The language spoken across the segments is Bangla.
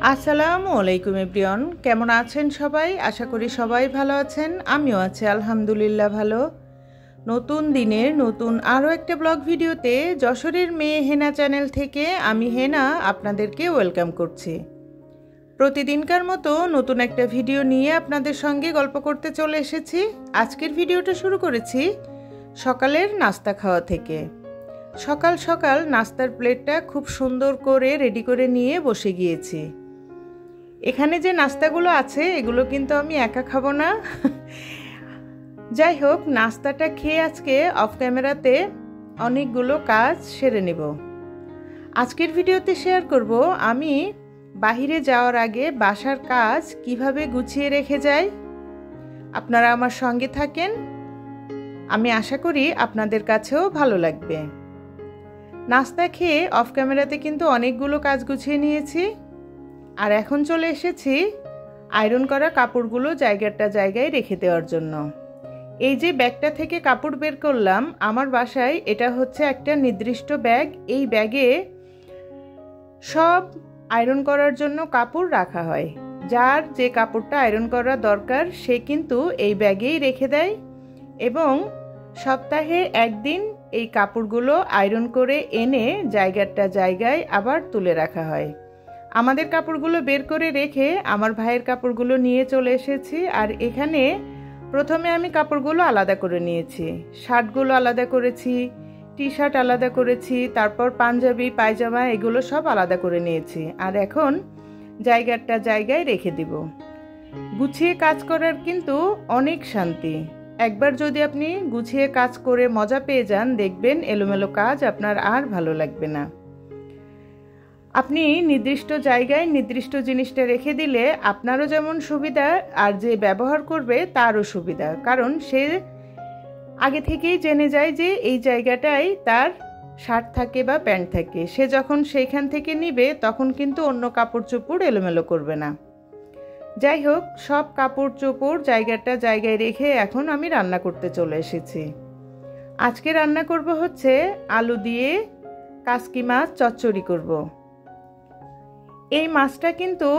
আসসালামু আলাইকুম এভরিওয়ান, কেমন আছেন সবাই? আশা করি সবাই ভালো আছেন। আমিও আছি আলহামদুলিল্লাহ ভালো। নতুন দিনের নতুন আরও একটা ব্লগ ভিডিওতে যশোরের মেয়ে হেনা চ্যানেল থেকে আমি হেনা আপনাদেরকে ওয়েলকাম করছি। প্রতিদিনকার মতো নতুন একটা ভিডিও নিয়ে আপনাদের সঙ্গে গল্প করতে চলে এসেছি। আজকের ভিডিওটা শুরু করেছি সকালের নাস্তা খাওয়া থেকে। সকাল সকাল নাস্তার প্লেটটা খুব সুন্দর করে রেডি করে নিয়ে বসে গিয়েছি। এখানে যে নাস্তাগুলো আছে এগুলো কিন্তু আমি একা খাবো না। যাই হোক, নাস্তাটা খেয়ে আজকে অফ ক্যামেরাতে অনেকগুলো কাজ সেরে নেব। আজকের ভিডিওতে শেয়ার করব আমি বাহিরে যাওয়ার আগে বাসার কাজ কিভাবে গুছিয়ে রেখে যাই। আপনারা আমার সঙ্গে থাকেন, আমি আশা করি আপনাদের কাছেও ভালো লাগবে। নাস্তা খেয়ে অফ ক্যামেরাতে কিন্তু অনেকগুলো কাজ গুছিয়ে নিয়েছি। আর এখন চলে এসেছি আয়রন করা কাপড়গুলো জায়গায় রেখে দেওয়ার জন্য। এই যে ব্যাগটা থেকে কাপড় বের করলাম, আমার বাসায় এটা হচ্ছে একটা নির্দিষ্ট ব্যাগ। এই ব্যাগে সব আয়রন করার জন্য কাপড় রাখা হয়। যার যে কাপড়টা আয়রন করা দরকার সে কিন্তু এই ব্যাগেই রেখে দেয় এবং সপ্তাহে একদিন এই কাপড়গুলো আয়রন করে এনে জায়গায় আবার তুলে রাখা হয়। আমাদের কাপড়গুলো বের করে রেখে আমার ভাইয়ের কাপড়গুলো নিয়ে চলে এসেছি। আর এখানে প্রথমে আমি কাপড়গুলো আলাদা করে নিয়েছি। শার্টগুলো আলাদা করেছি, টি শার্ট আলাদা করেছি, তারপর পাঞ্জাবি পায়জামা এগুলো সব আলাদা করে নিয়েছি। আর এখন জায়গায় রেখে দিব। গুছিয়ে কাজ করার কিন্তু অনেক শান্তি। একবার যদি আপনি গুছিয়ে কাজ করে মজা পেয়ে যান, দেখবেন এলোমেলো কাজ আপনার আর ভালো লাগবে না। আপনি নির্দিষ্ট জায়গায় নির্দিষ্ট জিনিসটা রেখে দিলে আপনারও যেমন সুবিধা, আর যে ব্যবহার করবে তারও সুবিধা। কারণ সে আগে থেকেই জেনে যায় যে এই জায়গাটায় তার শার্ট থাকে বা প্যান্ট থাকে। সে যখন সেইখান থেকে নিবে তখন কিন্তু অন্য কাপড় চোপড় এলোমেলো করবে না। যাই হোক, সব কাপড় চোপড় জায়গায় রেখে এখন আমি রান্না করতে চলে এসেছি। আজকে রান্না করব হচ্ছে আলু দিয়ে কাসকি মাছ চচ্চড়ি করব। এই মাছটা কিন্তু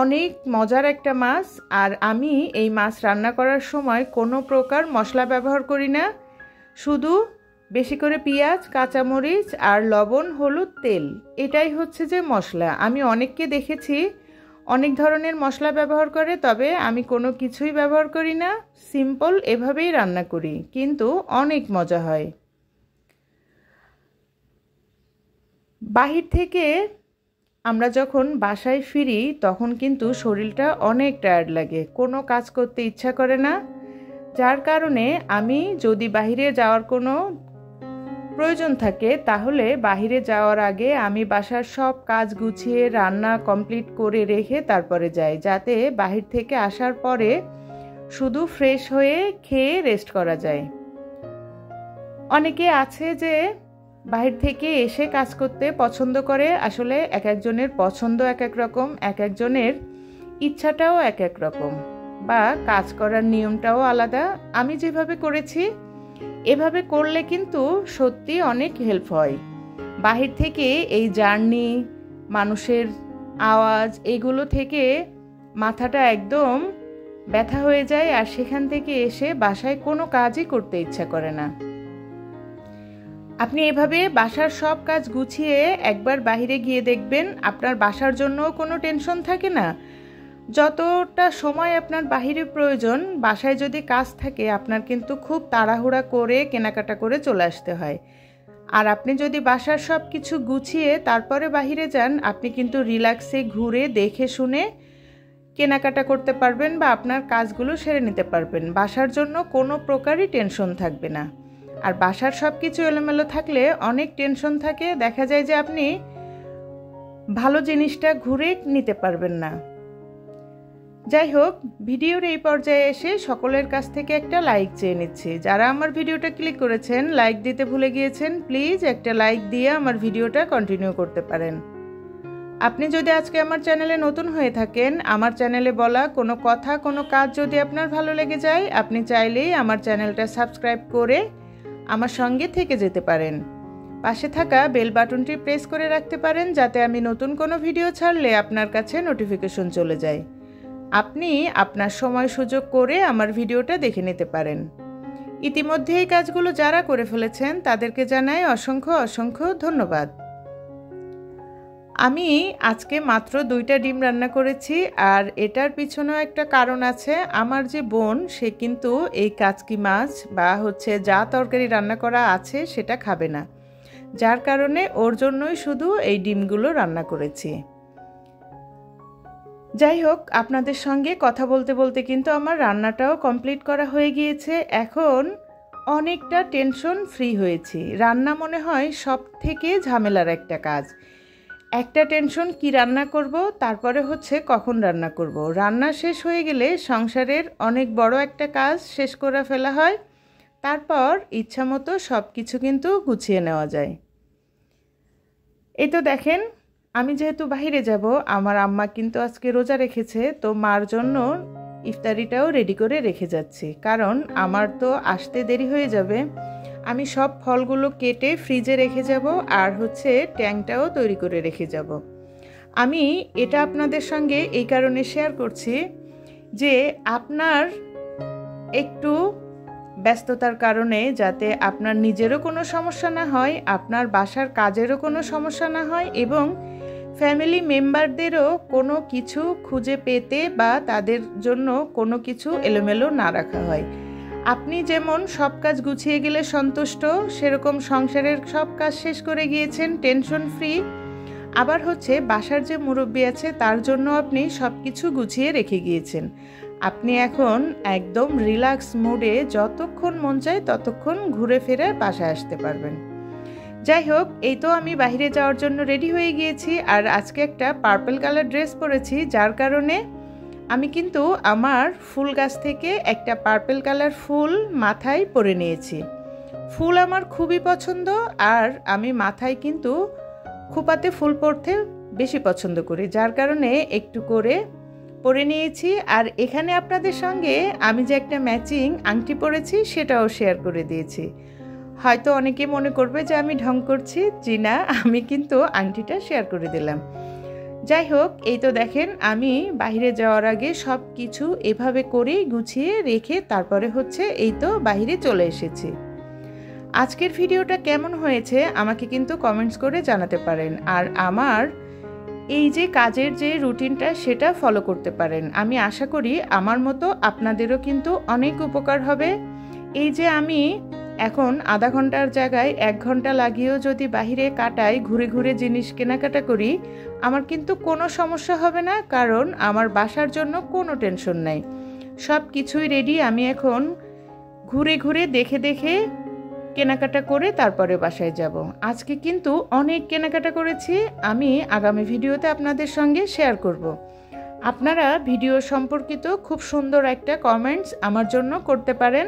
অনেক মজার একটা মাছ। আর আমি এই মাছ রান্না করার সময় কোনো প্রকার মশলা ব্যবহার করি না, শুধু বেশি করে পেঁয়াজ, কাঁচামরিচ আর লবণ, হলুদ, তেল, এটাই হচ্ছে যে মশলা। আমি অনেককে দেখেছি অনেক ধরনের মশলা ব্যবহার করে, তবে আমি কোনো কিছুই ব্যবহার করি না। সিম্পল এভাবেই রান্না করি, কিন্তু অনেক মজা হয়। বাহির থেকে আমরা যখন বাসায় ফিরি তখন কিন্তু শরীরটা অনেক টায়ার্ড লাগে, কোনো কাজ করতে ইচ্ছা করে না। যার কারণে আমি যদি বাহিরে যাওয়ার কোনো প্রয়োজন থাকে তাহলে বাহিরে যাওয়ার আগে আমি বাসার সব কাজ গুছিয়ে রান্না কমপ্লিট করে রেখে তারপরে যাই, যাতে বাহির থেকে আসার পরে শুধু ফ্রেশ হয়ে খেয়ে রেস্ট করা যায়। অনেকে আছে যে বাহির থেকে এসে কাজ করতে পছন্দ করে। আসলে এক একজনের পছন্দ এক এক রকম, এক একজনের ইচ্ছাটাও এক এক রকম, বা কাজ করার নিয়মটাও আলাদা। আমি যেভাবে করেছি এভাবে করলে কিন্তু সত্যি অনেক হেল্প হয়। বাহির থেকে এই জার্নি, মানুষের আওয়াজ, এগুলো থেকে মাথাটা একদম ব্যথা হয়ে যায়, আর সেখান থেকে এসে বাসায় কোনো কাজই করতে ইচ্ছা করে না। আপনি এভাবে বাসার সব কাজ গুছিয়ে একবার বাহিরে গিয়ে দেখবেন, আপনার বাসার জন্য কোনো টেনশন থাকে না। যতটা সময় আপনার বাহিরে প্রয়োজন, বাসায় যদি কাজ থাকে আপনার কিন্তু খুব তাড়াহুড়া করে কেনাকাটা করে চলে আসতে হয়। আর আপনি যদি বাসার সব কিছু গুছিয়ে তারপরে বাহিরে যান, আপনি কিন্তু রিল্যাক্সে ঘুরে দেখে শুনে কেনাকাটা করতে পারবেন বা আপনার কাজগুলো সেরে নিতে পারবেন। বাসার জন্য কোনো প্রকারই টেনশন থাকবে না। আর বাসার সব কিছু এলোমেলো থাকলে অনেক টেনশন থাকে, দেখা যায় যে আপনি ভালো জিনিসটা ঘুরে নিতে পারবেন না। যাই হোক, ভিডিওর এই পর্যায়ে এসে সকলের কাছ থেকে একটা লাইক চেয়ে নিচ্ছি। যারা আমার ভিডিওটা ক্লিক করেছেন, লাইক দিতে ভুলে গিয়েছেন, প্লিজ একটা লাইক দিয়ে আমার ভিডিওটা কন্টিনিউ করতে পারেন। আপনি যদি আজকে আমার চ্যানেলে নতুন হয়ে থাকেন, আমার চ্যানেলে বলা কোনো কথা, কোনো কাজ যদি আপনার ভালো লেগে যায়, আপনি চাইলেই আমার চ্যানেলটা সাবস্ক্রাইব করে আমার সঙ্গে থেকে যেতে পারেন। পাশে থাকা বেল বাটনটি প্রেস করে রাখতে পারেন যাতে আমি নতুন কোনো ভিডিও ছাড়লে আপনার কাছে নোটিফিকেশন চলে যায়। আপনি আপনার সময় সুযোগ করে আমার ভিডিওটা দেখে নিতে পারেন। ইতিমধ্যে এই কাজগুলো যারা করে ফেলেছেন তাদেরকে জানাই অসংখ্য অসংখ্য ধন্যবাদ। আমি আজকে মাত্র 2টা ডিম রান্না করেছি, আর এটার পিছনেও একটা কারণ আছে। আমার যে বোন, সে কিন্তু এই কাচকি মাছ বা যা তরকারি রান্না করা আছে সেটা খাবে না, যার কারণে ওর জন্যই শুধু এই ডিমগুলো রান্না করেছি। যাই হোক, আপনাদের সঙ্গে কথা বলতে বলতে কিন্তু আমার রান্নাটাও কমপ্লিট করা হয়ে গিয়েছে। এখন অনেকটা টেনশন ফ্রি হয়েছি। রান্না মনে হয় সব থেকে ঝামেলার একটা কাজ। একটা টেনশন কি রান্না করব, তারপরে কখন রান্না করব। রান্না শেষ হয়ে গেলে সংসারের অনেক বড় একটা কাজ শেষ করে ফেলা হয়, তারপর ইচ্ছামতো সব কিছু কিন্তু গুছিয়ে নেওয়া যায়। এই তো দেখেন, আমি যেহেতু বাইরে যাব, আমার আম্মা কিন্তু আজকে রোজা রেখেছে, তো মার জন্য ইফতারিটাও রেডি করে রেখে যাচ্ছি, কারণ আমার তো আসতে দেরি হয়ে যাবে। আমি সব ফলগুলো কেটে ফ্রিজে রেখে যাব, আর ট্যাংটাও তৈরি করে রেখে যাব। আমি এটা আপনাদের সঙ্গে এই কারণে শেয়ার করছি যে আপনার একটু ব্যস্ততার কারণে যাতে আপনার নিজেরও কোনো সমস্যা না হয়, আপনার বাসার কাজেরও কোনো সমস্যা না হয়, এবং ফ্যামিলি মেম্বারদেরও কোনো কিছু খুঁজে পেতে বা তাদের জন্য কোনো কিছু এলোমেলো না রাখা হয়। আপনি যেমন সব কাজ গুছিয়ে গেলে সন্তুষ্ট, সেরকম সংসারের সব কাজ শেষ করে গিয়েছেন টেনশন ফ্রি। আবার বাসার যে মুরব্বি আছে তার জন্য আপনি সব কিছু গুছিয়ে রেখে গিয়েছেন। আপনি এখন একদম রিল্যাক্স মুডে যতক্ষণ মন চায় ততক্ষণ ঘুরে ফিরে বাসায় আসতে পারবেন। যাই হোক, এই তো আমি বাইরে যাওয়ার জন্য রেডি হয়ে গিয়েছি, আর আজকে একটা পার্পল কালার ড্রেস পরেছি, যার কারণে আমি কিন্তু আমার ফুল গাছ থেকে একটা পার্পল কালার ফুল মাথায় পরে নিয়েছি। ফুল আমার খুবই পছন্দ, আর আমি মাথায় কিন্তু খোপাতে ফুল পরতে বেশি পছন্দ করি, যার কারণে একটু করে পরে নিয়েছি। আর এখানে আপনাদের সঙ্গে আমি যে একটা ম্যাচিং আংটি পরেছি সেটাও শেয়ার করে দিয়েছি। হয়তো অনেকে মনে করবে যে আমি ঢং করছি, জি না, আমি কিন্তু আংটিটা শেয়ার করে দিলাম। যাই হোক, এই তো দেখেন, আমি বাইরে যাওয়ার আগে সব কিছু এভাবে করেই গুছিয়ে রেখে তারপরে এই তো বাইরে চলে এসেছি। আজকের ভিডিওটা কেমন হয়েছে আমাকে কিন্তু কমেন্টস করে জানাতে পারেন, আর আমার এই যে কাজের যে রুটিনটা সেটা ফলো করতে পারেন। আমি আশা করি আমার মতো আপনাদেরও কিন্তু অনেক উপকার হবে। এই যে আমি এখন আধা ঘন্টার জায়গায় 1 ঘন্টা লাগিয়েও যদি বাইরে কাটাই, ঘুরে ঘুরে জিনিস কেনাকাটা করি, আমার কিন্তু কোনো সমস্যা হবে না, কারণ আমার বাসার জন্য কোনো টেনশন নাই। সব কিছুই রেডি। আমি এখন ঘুরে ঘুরে দেখে দেখে কেনাকাটা করে তারপরে বাসায় যাব। আজকে কিন্তু অনেক কেনাকাটা করেছি, আমি আগামী ভিডিওতে আপনাদের সঙ্গে শেয়ার করব। আপনারা ভিডিও সম্পর্কিত খুব সুন্দর একটা কমেন্টস আমার জন্য করতে পারেন।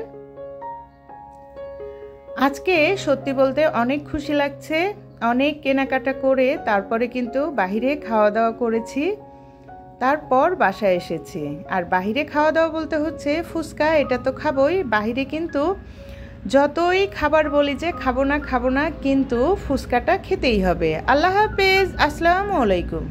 আজকে সত্যি বলতে অনেক খুশি লাগছে। অনেক কেনাকাটা করে তারপরে কিন্তু বাহিরে খাওয়া দাওয়া করেছি, তারপর বাসায় এসেছি। আর বাহিরে খাওয়া দাওয়া বলতে ফুচকা, এটা তো খাবোই। বাহিরে কিন্তু যতই খাবার বলি যে খাবো না, কিন্তু ফুচকাটা খেতেই হবে। আল্লাহ হাফেজ, আসসালামু আলাইকুম।